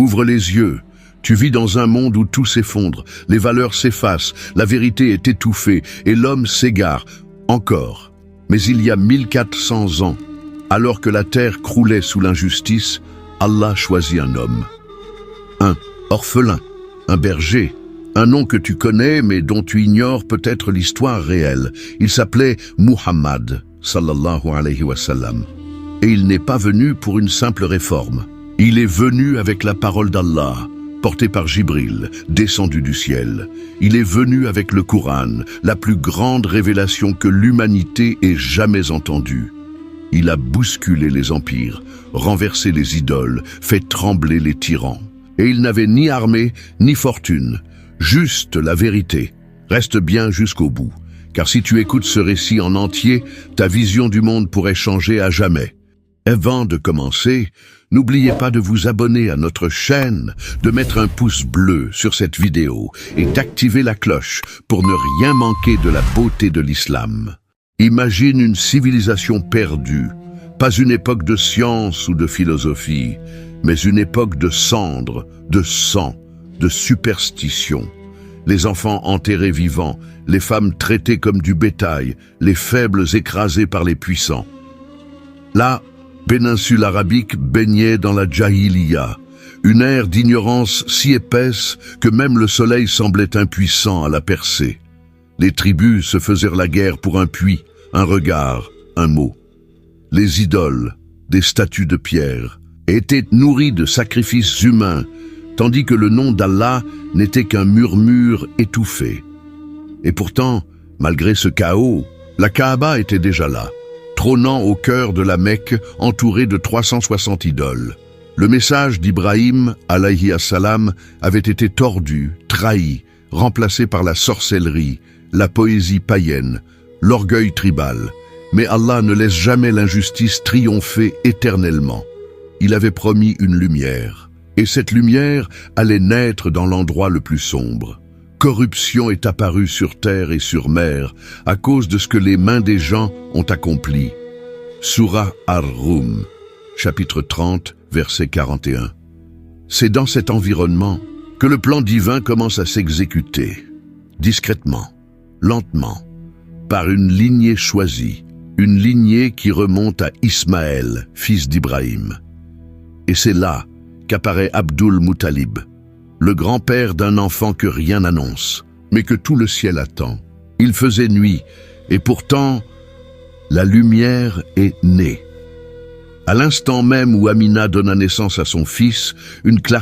Ouvre les yeux. Tu vis dans un monde où tout s'effondre, les valeurs s'effacent, la vérité est étouffée et l'homme s'égare. Encore. Mais il y a 1400 ans, alors que la terre croulait sous l'injustice, Allah choisit un homme. Un orphelin, un berger, un nom que tu connais mais dont tu ignores peut-être l'histoire réelle. Il s'appelait Muhammad, sallallahu alayhi wa sallam. Et il n'est pas venu pour une simple réforme. Il est venu avec la parole d'Allah, porté par Jibril, descendu du ciel. Il est venu avec le Coran, la plus grande révélation que l'humanité ait jamais entendue. Il a bousculé les empires, renversé les idoles, fait trembler les tyrans. Et il n'avait ni armée, ni fortune, juste la vérité. Reste bien jusqu'au bout, car si tu écoutes ce récit en entier, ta vision du monde pourrait changer à jamais. Avant de commencer, n'oubliez pas de vous abonner à notre chaîne, de mettre un pouce bleu sur cette vidéo et d'activer la cloche pour ne rien manquer de la beauté de l'islam. Imagine une civilisation perdue, pas une époque de science ou de philosophie, mais une époque de cendres, de sang, de superstition. Les enfants enterrés vivants, les femmes traitées comme du bétail, les faibles écrasés par les puissants. La péninsule arabique baignait dans la Jahiliya, une ère d'ignorance si épaisse que même le soleil semblait impuissant à la percer. Les tribus se faisaient la guerre pour un puits, un regard, un mot. Les idoles, des statues de pierre, étaient nourries de sacrifices humains, tandis que le nom d'Allah n'était qu'un murmure étouffé. Et pourtant, malgré ce chaos, la Kaaba était déjà là, trônant au cœur de la Mecque, entourée de 360 idoles. Le message d'Ibrahim, alayhi assalam, avait été tordu, trahi, remplacé par la sorcellerie, la poésie païenne, l'orgueil tribal. Mais Allah ne laisse jamais l'injustice triompher éternellement. Il avait promis une lumière, et cette lumière allait naître dans l'endroit le plus sombre. Corruption est apparue sur terre et sur mer à cause de ce que les mains des gens ont accompli. Sourate Ar-Rum, chapitre 30, verset 41. C'est dans cet environnement que le plan divin commence à s'exécuter, discrètement, lentement, par une lignée choisie, une lignée qui remonte à Ismaël, fils d'Ibrahim. Et c'est là qu'apparaît Abdul Muttalib, le grand-père d'un enfant que rien n'annonce, mais que tout le ciel attend. Il faisait nuit, et pourtant, la lumière est née. À l'instant même où Amina donna naissance à son fils, une clarté